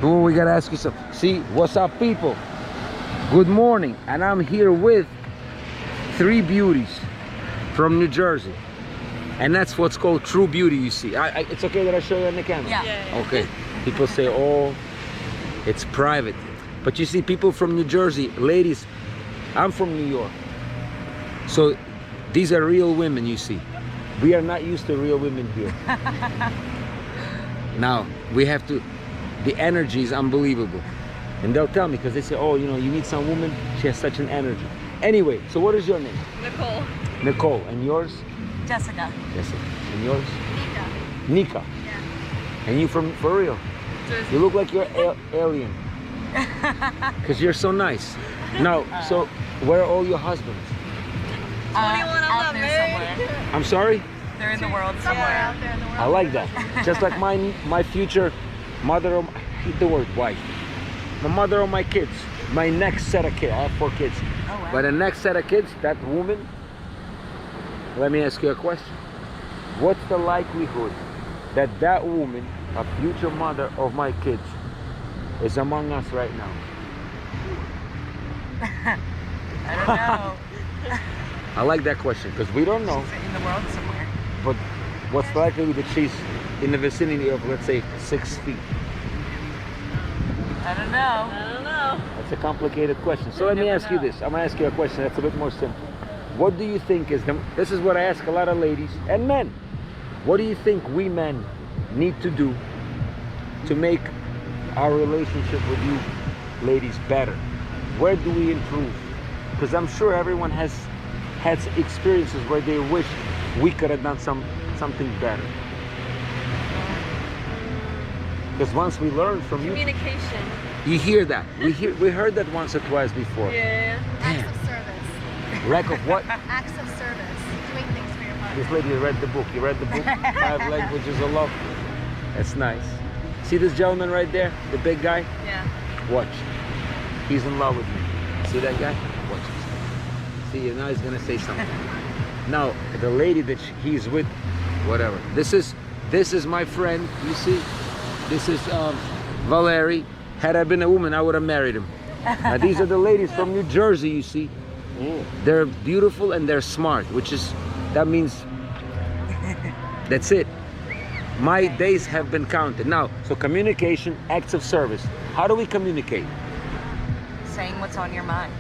Oh, we gotta ask you something. See, what's up, people? Good morning, and I'm here with 3 beauties from New Jersey, and that's what's called true beauty. You see, it's okay that I show you on the camera. Yeah. Okay. People say, "Oh, it's private," but you see, people from New Jersey, ladies. I'm from New York, so these are real women. You see, we are not used to real women here. Now we have to. The energy is unbelievable, and they'll tell me because they say, "Oh, you know, you meet some woman. She has such an energy." Anyway, so what is your name? Nicole. Nicole, and yours? Jessica. Jessica. And yours? Nika. Nika. Yeah. And you for real? Jersey. You look like you're alien. Because you're so nice. Now, so where are all your husbands? 21 out there somewhere. I'm sorry? They're in the world somewhere. Out there in the world. I like that. Just like my future mother, I hate the word wife. The mother of my kids. My next set of kids. I have 4 kids. Oh, wow. But the next set of kids, that woman, let me ask you a question. What's the likelihood that that woman, a future mother of my kids, is among us right now? I don't know. I like that question because we don't know. She's in the world somewhere. But what's the likelihood that she's in the vicinity of, let's say, 6 feet? I don't know. That's a complicated question. So let me ask you this. I'm gonna ask you a question that's a bit more simple. What do you think is this is what I ask a lot of ladies and men. What do you think we men need to do to make our relationship with you ladies better? Where do we improve? Because I'm sure everyone has had experiences where they wish we could have done something better. Because once we learn from you, Communication. you hear that. We heard that once or twice before. Yeah. Acts of service. Lack of what? Acts of service. Doing things for your partner. This lady read the book. You read the book? 5 Languages of Love. That's nice. See this gentleman right there? The big guy? Yeah. Watch. He's in love with me. See that guy? Watch this. See, now he's gonna say something. Now, the lady that he's with, whatever. This is my friend, you see? This is Valerie. Had I been a woman, I would have married him. Now, these are the ladies from New Jersey, you see? They're beautiful and they're smart, that means, that's it. My days have been counted. Now, so communication, acts of service. How do we communicate? Saying what's on your mind.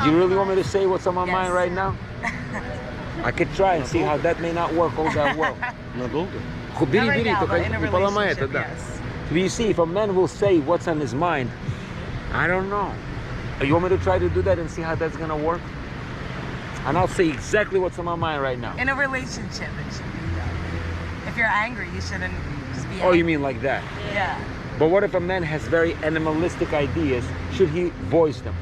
Do you really want me to say what's on my Yes. mind right now? I could try and see how that may not work all that well. Not right now, but in a relationship, yes. You see, if a man will say what's on his mind, I don't know. You want me to try to do that and see how that's gonna work? And I'll say exactly what's on my mind right now. In a relationship, it should be done. If you're angry, you shouldn't just be angry. Oh, you mean like that? Yeah. But what if a man has very animalistic ideas? Should he voice them?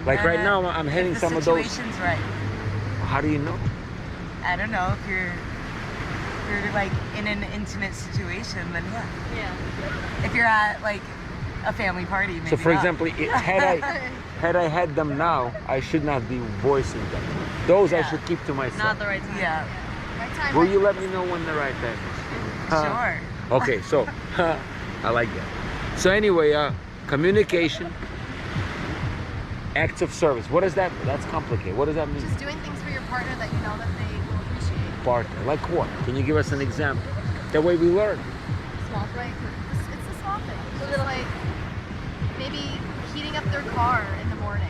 Like right now, I'm hitting if the some of those. situation's right. How do you know? I don't know, if you're like in an intimate situation, then yeah. If you're at like a family party, maybe So for not. example, had I had them now, I should not be voicing them. Those I Yeah. should keep to myself. Not the right time. Yeah. Right time. Will right you let me know when the right time is? Sure. Okay, so I like that. So anyway, communication, acts of service. What does that mean? That's complicated. What does that mean? Just doing things for your partner that you know that they will appreciate. Partner. Like what? Can you give us an example? That way we learn. Small, right? It's a small thing. It's just like maybe heating up their car in the morning.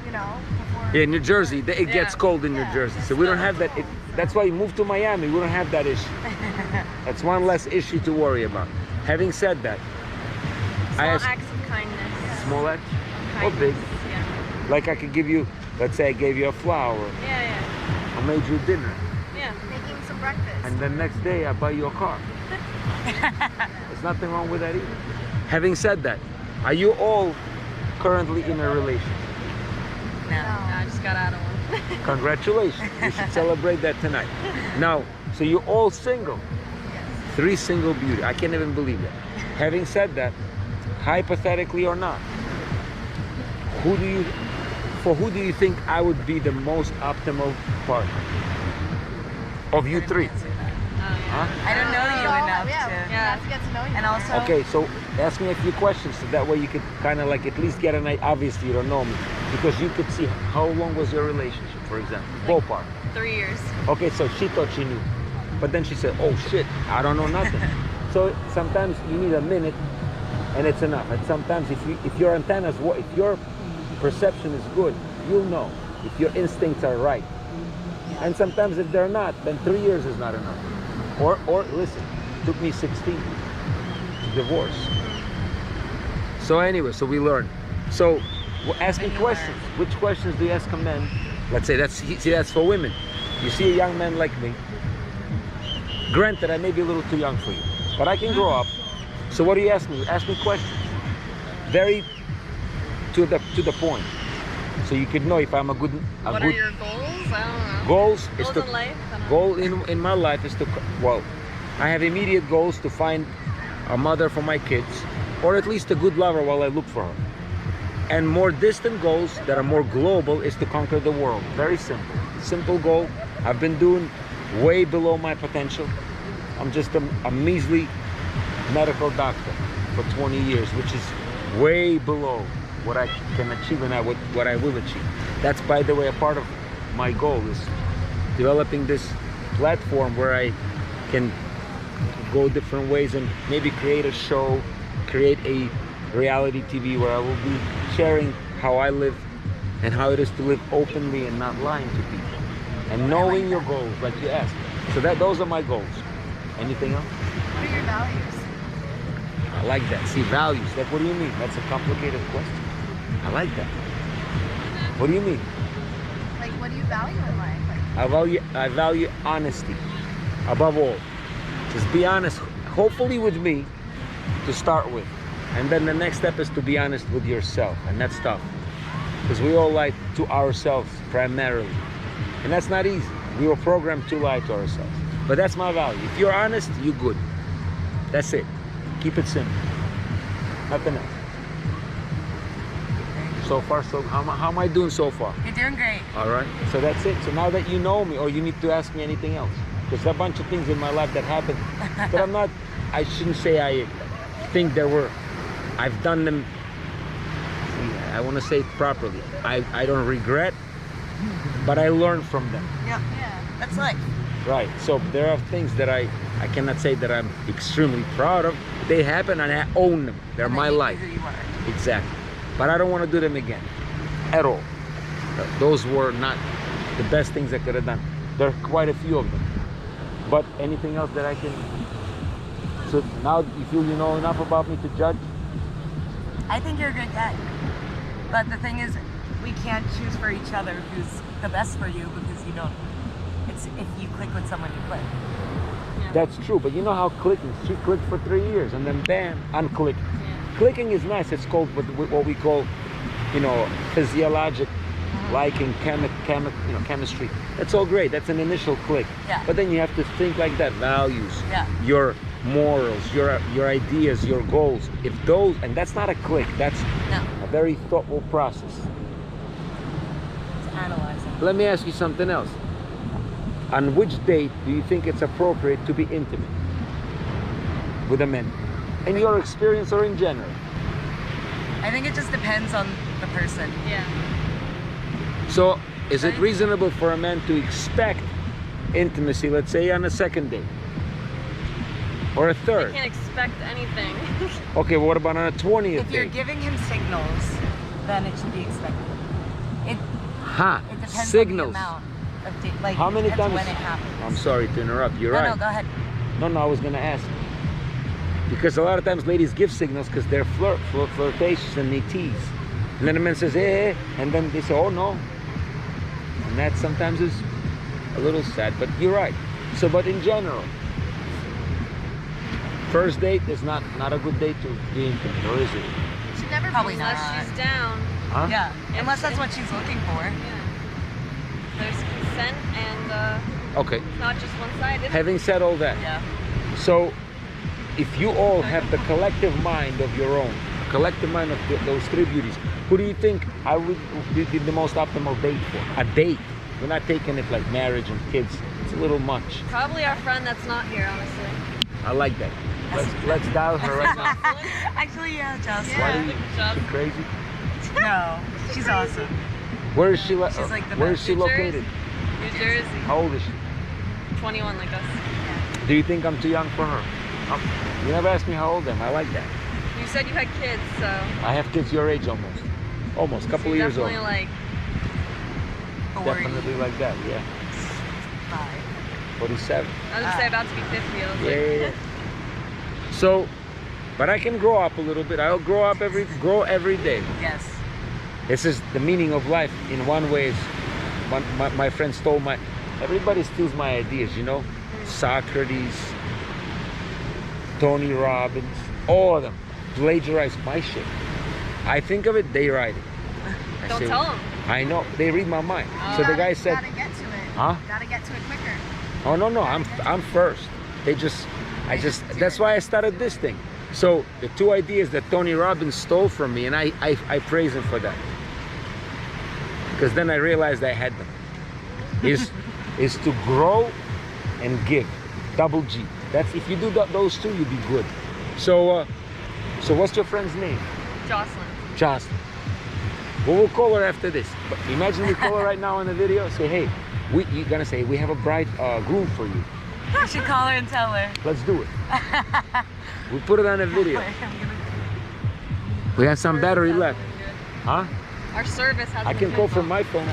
You know, before. Yeah, in New Jersey, it gets Yeah. cold in New Jersey, so we don't have that. That's why we moved to Miami. We don't have that issue. That's one less issue to worry about. Having said that, Small I ask acts of kindness. small acts or Kindness, big. Yeah. Like I could give you, let's say I gave you a flower, Yeah. I made you dinner, Yeah. Making some breakfast. and the next day I buy you a car. There's nothing wrong with that either. Having said that, are you all currently in a relationship? No. I just got out of one. Congratulations. We should celebrate that tonight. Now, so you're all single. 3 single beauty. I can't even believe that. Having said that, hypothetically or not, who do you think I would be the most optimal partner? Of you 3. Oh, yeah. Huh? I don't know you enough Yeah, to. we have to get to know you. And better. also- Okay, so ask me a few questions so that way you could kind of like at least get an idea. Obviously, you don't know me because you could see how long was your relationship, for example. Ballpark. 3 years. Okay, so she thought she knew, but then she said, "Oh shit, I don't know nothing." So sometimes you need a minute, and it's enough. And sometimes if your antennas, if your perception is good, you'll know if your instincts are right. And sometimes if they're not, then 3 years is not enough. Or listen, it took me 16 to divorce. So anyway, so we learn. So ask me questions. Which questions do you ask a man? Let's say that's for women. You see a young man like me. Granted, I may be a little too young for you, but I can grow up. So what do you ask me? Ask me questions. Very to the point. So you could know if I'm a good. What are your goals? I don't know. Goals is Goals to in life? I don't know. goal in my life is to, well, I have immediate goals to find a mother for my kids, or at least a good lover while I look for her. And more distant goals that are more global is to conquer the world. Very simple. Simple goal. I've been doing way below my potential. I'm just a measly medical doctor for 20 years, which is way below what I can achieve and what I will achieve. That's, by the way, a part of my goal is developing this platform where I can go different ways and maybe create a show, create a reality TV where I will be sharing how I live and how it is to live openly and not lying to people. And knowing your goals, like you asked. So those are my goals. Anything else? What are your values? I like that. See, values. Like, what do you mean? That's a complicated question. I like that. What do you mean? Like, what do you value in life? Like, I value honesty above all. Just be honest, hopefully with me to start with. And then the next step is to be honest with yourself. And that's tough. Because we all lie to ourselves primarily. And that's not easy. We were programmed to lie to ourselves. But that's my value. If you're honest, you're good. That's it. Keep it simple. Nothing else. So far, so how am I doing so far? You're doing great. All right. So that's it. So now that you know me, or you need to ask me anything else. There's a bunch of things in my life that happened that I shouldn't say I think there were. I've done them. I want to say it properly. I don't regret, but I learned from them. Yeah. That's life. Right. So there are things that I cannot say that I'm extremely proud of. They happen and I own them. They're And my then you life. do who you are. Exactly. But I don't want to do them again. At all. Those were not the best things I could have done. There are quite a few of them. But anything else that I can... So now you feel you know enough about me to judge? I think you're a good guy. But the thing is, we can't choose for each other who's the best for you because you don't. It's if you click with someone, you click. That's true, but you know how clicking, she clicked for 3 years and then bam, unclicked. Yeah. Clicking is nice, it's called what we call, physiologic liking, chemistry. That's all great, that's an initial click. Yeah. But then you have to think like that, values, Yeah. your morals, your ideas, your goals. If those, and that's not a click, that's No. a very thoughtful process. It's analyzing. Let me ask you something else. On which date do you think it's appropriate to be intimate with a man? In your experience or in general? I think it just depends on the person. Yeah. So, is it reasonable for a man to expect intimacy, let's say on a second date? Or a I third? can't expect anything. Okay, well, what about on a 20th If you're date? giving him signals, then it should be expected. It depends Signals. on the amount of date. Like, How many depends times? when it happens. I'm sorry to interrupt, you're No, right. no, go ahead. No, I was gonna ask. Because a lot of times ladies give signals because they're flirtatious and they tease. And then the man says, eh, and then they say, oh no. And that sometimes is a little sad, but you're right. So, but in general, first date is not a good date to be intimate, or is it? it should never Probably be not. Unless she's down. Huh? Yeah, unless that's what she's looking for. Yeah. There's consent and Okay. not just one-sided. Having said all that, Yeah. so if you all have the collective mind of your own, a collective mind of those three beauties, who do you think would be the most optimal date for? A date. We're not taking it like marriage and kids. It's That's a little much. Probably our friend that's not here, honestly. I like that. Let's dial her right now. Actually, yeah, Jocelyn. Why are you Job. she crazy? No, she's awesome. Where is she? She's like the Where is best. she New Jersey. located? New Jersey. How old is she? 21 like us. Do you think I'm too young for her? You never asked me how old I am. I like that. You said you had kids, so. I have kids your age almost. Almost, couple So of years old. definitely like. Definitely like that, yeah. 47. I was gonna say about to be 50. I was Yeah. like. So, but I can grow up a little bit. I'll grow every day. Yes. This is the meaning of life. In one way, is my friend stole my. Everybody steals my ideas, you know. Socrates, Tony Robbins, all of them plagiarize my shit. I think of it, they write it. I Don't say, tell them. I know, they read my mind. So the guy said, Gotta get to it. huh? Gotta get to it quicker. Oh no, I'm first. That's why I started this thing. So the two ideas that Tony Robbins stole from me, and I praise him for that. Because then I realized I had them. Is to grow and give. Double G. That's if you do those two, you'll be good. So what's your friend's name? Jocelyn. Jocelyn. Well, we'll call her after this. But imagine we call her right now in the video. Say, hey, you're gonna say we have a bride groom for you. You should call her and tell her. Let's do it. We put it on a video. We have some battery left. Huh? Our service has. I can call from my phone.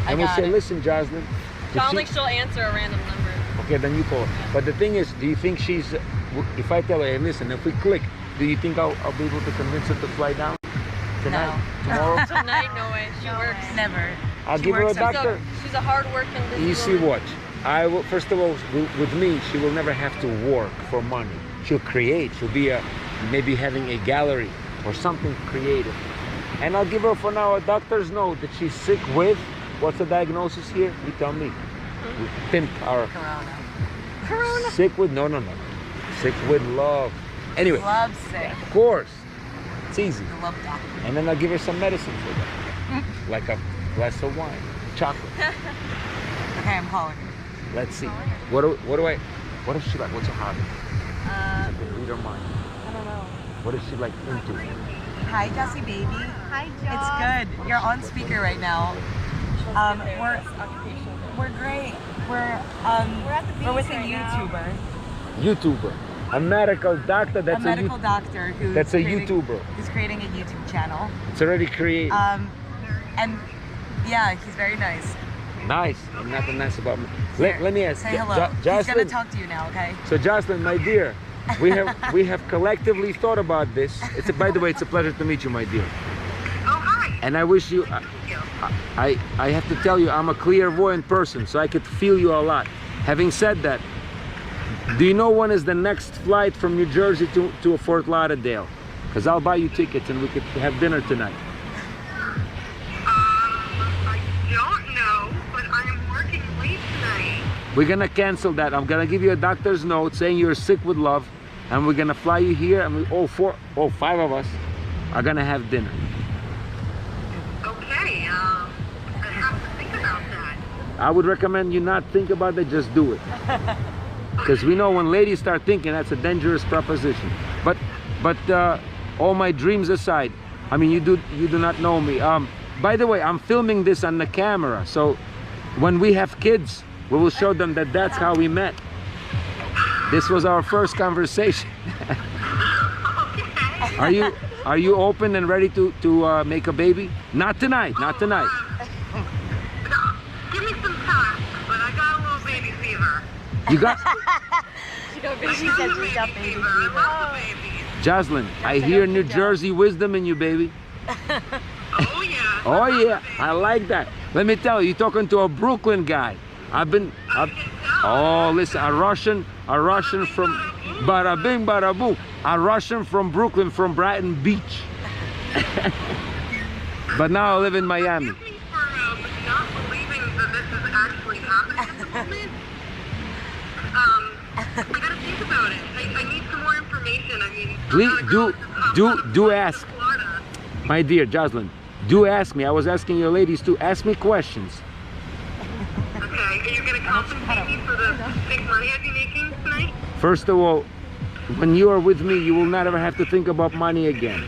And we'll got say, it. listen, Jocelyn. I don't think she'll answer a random number. Okay, then you call her. But the thing is, do you think she's, if I tell her, hey, listen, if we click, do you think I'll be able to convince her to fly down tonight, tomorrow? Tonight, no way. She works. Never. I'll She give her a works every- doctor. She's a hard-working busy You see woman. what? I will, first of all, with me, she will never have to work for money. She'll create. She'll be maybe having a gallery or something creative. And I'll give her for now a doctor's note that she's sick with. What's the diagnosis here? You tell me. We pimp our Corona. sick with no. Sick with love. Anyway, Love sick. of course, it's easy. The love doctor. And then I'll give her some medicine for that, like a glass of wine, chocolate. Okay, I'm calling her. Let's see. What is she like? What's her hobby? I can read her mind. I don't know. What is she like into? Hi, Jessie baby. Hi, Joe. It's good. You're on speaker right now. We're great. We're with a YouTuber. YouTuber. A medical doctor. That's A medical doctor who's That's a YouTuber. Who's creating a YouTube channel. It's already created. And yeah, he's very nice. Nice. And nothing nice about me. Let me ask. Say hello. He's Jocelyn. gonna talk to you now, okay? So Jocelyn, my dear, we have collectively thought about this. By the way, it's a pleasure to meet you, my dear. Oh, hi. And I wish you. Thank you. I have to tell you, I'm a clairvoyant person, so I could feel you a lot. Having said that, do you know when is the next flight from New Jersey to Fort Lauderdale? Because I'll buy you tickets and we could have dinner tonight. I don't know, but I am working late tonight. We're gonna cancel that. I'm gonna give you a doctor's note saying you're sick with love, and we're gonna fly you here, and five of us are gonna have dinner. Okay, I have to think about that. I would recommend you not think about it, just do it. Because we know when ladies start thinking, that's a dangerous proposition. But all my dreams aside, I mean, you do not know me. By the way, I'm filming this on the camera, so when we have kids, we will show them that that's how we met. This was our first conversation. Are you open and ready to make a baby? Not tonight, not tonight. Give me some time, but I got a little baby fever. You got, She said she's got baby fever. I love the babies. Jocelyn, I hear New Jersey wisdom in you, baby. Oh, yeah. Oh yeah, I like that. Let me tell you, you're talking to a Brooklyn guy. Oh, listen, a Russian from Bada Bing Bada Boom. A Russian from Brooklyn, from Brighton Beach. But now I live in Miami. Excuse me for not believing that this is actually happening at the moment. I gotta think about it. I need some more information. I mean, Please do ask. Florida. My dear Jocelyn, do ask me. I was asking your ladies to ask me questions. Okay, are you gonna compensate me for the fake money I'd be making tonight? First of all, when you are with me, you will not ever have to think about money again.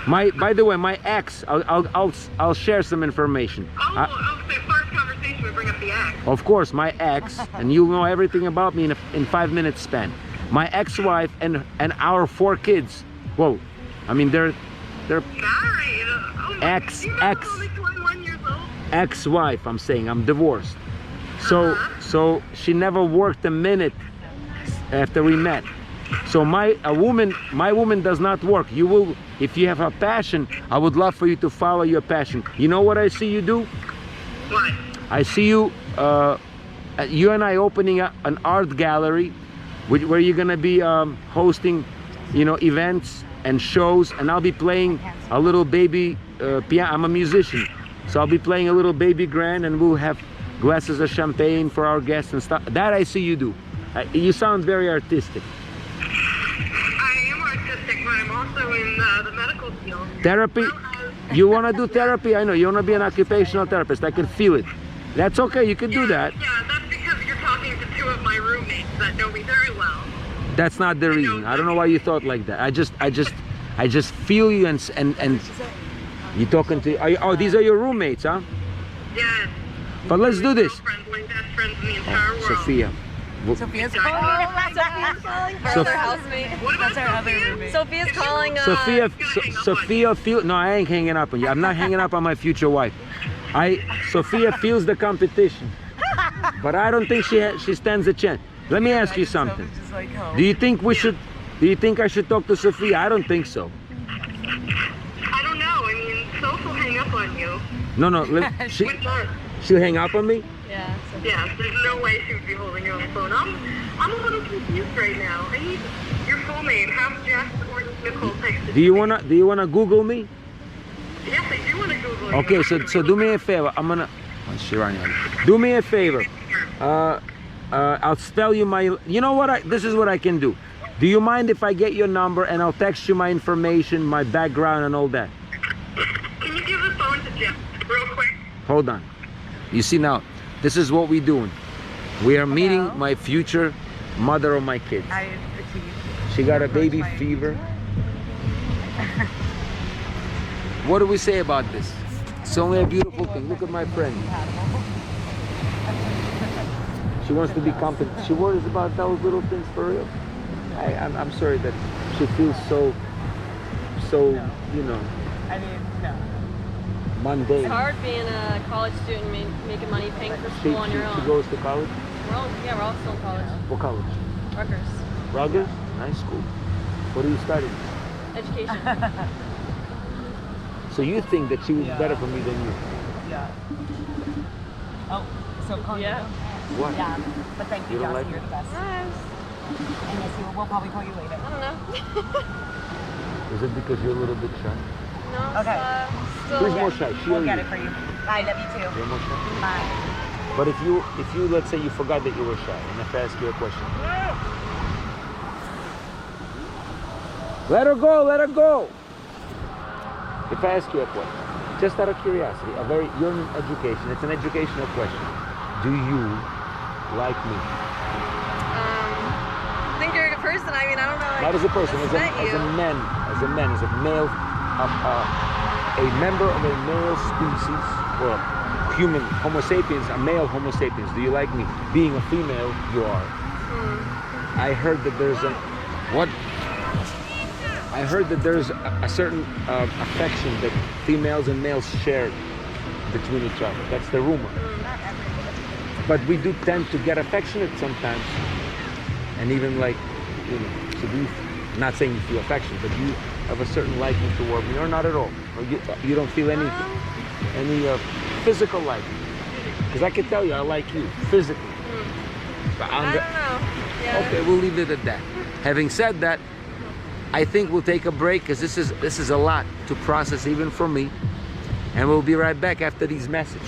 By the way, my ex, I'll share some information. Oh, so first conversation we bring up the ex. Of course, my ex, and you'll know everything about me in 5 minutes span. My ex-wife and our 4 kids. Whoa, I mean they're Married? Oh, my Ex- you ex. only 21 years old? ex-wife. I'm saying I'm divorced. So she never worked a minute after we met. So my woman does not work. You will, if you have a passion, I would love for you to follow your passion. You know what I see you do? What? I see you, you and I opening an art gallery, where you're gonna be hosting, events and shows, and I'll be playing a little baby piano. I'm a musician, so I'll be playing a little baby grand, and we'll have glasses of champagne for our guests and stuff. That I see you do. You sound very artistic. I am artistic, but I'm also in the medical field. Therapy? Well, You want to do therapy? I know you want to be an occupational therapist. I can feel it. That's okay. You can do that. Yeah, that's because you're talking to 2 of my roommates that know me very well. That's not the reason. I don't know why you thought like that. I just feel you, and you talking to. Oh, these are your roommates, huh? Yes. But let's do this. Girlfriends, my best friends in the entire world. Sophia. Sophia's Exactly. calling. Sophia's calling her Sophia- other housemate. What about That's our other Sophia? roommate. Sophia's calling. Sophia, gonna hang up on Sophia feel. No, I ain't hanging up on you. I'm not hanging up on my future wife. Sophia feels the competition, but I don't think she stands a chance. Let me ask you something. Just like home. Do you think we should? Do you think I should talk to Sophia? I don't think so. I don't know. I mean, Soph will hang up on you. No. Which one? She'll hang up on me. Yeah. Yeah, there's no way she would be holding you on the phone. I'm a little confused right now. I need your full name. Have Jess or Nicole text it Do you to me. wanna Google me? Yes, I do want to Google you. Okay, so do me a favor. I'm gonna. Oh, shit, right now. Do me a favor. I'll spell you my. You know what? This is what I can do. Do you mind if I get your number and I'll text you my information, my background, and all that? Can you give the phone to Jess real quick? Hold on. You see now, this is what we're doing. We are meeting Hello? my future mother of my kids. I achieved. She got a baby Approach my- fever. What do we say about this? It's only a beautiful thing. Look at my friend. She wants to be competent. She worries about those little things for real. I'm sorry that she feels so, you know, I mean, no. mundane. It's hard being a college student, making money, paying for She school on your own. goes to college. We're all still in college. What college? Rutgers. Rutgers? Nice school. What are you studying? Education. So you think that she was Yeah. better for me than you? Yeah. Oh, so call Yeah. you? What? Yeah. But thank you, You don't Jocelyn. like You're the best. I And yes, we'll probably call you later. don't know. Is it because you're a little bit shy? No, Okay. still. Who's more shy? She or We'll get you? it for you. I love you too. You're more shy. Bye. But if you let's say you forgot that you were shy, and if I ask you a question, let her go, let her go. If I ask you a question, just out of curiosity, you're in education. It's an educational question. Do you like me? I think you're a good person. I mean, I don't know. Like, Not as a person, just as met you. a man, as a male, a member of a male species, or human Homo sapiens, a male Homo sapiens. Do you like me? Being a female, you are. I heard that there's I heard that there's a certain affection that females and males share between each other. That's the rumor. But we do tend to get affectionate sometimes, and even like, you know. So do you, not saying you feel affection, but you have a certain liking toward me, or not at all, or you don't feel any physical liking. Because I can tell you, I like you physically. But I don't know. Yeah. okay, we'll leave it at that. Having said that, I think we'll take a break because this is a lot to process even for me, and we'll be right back after these messages.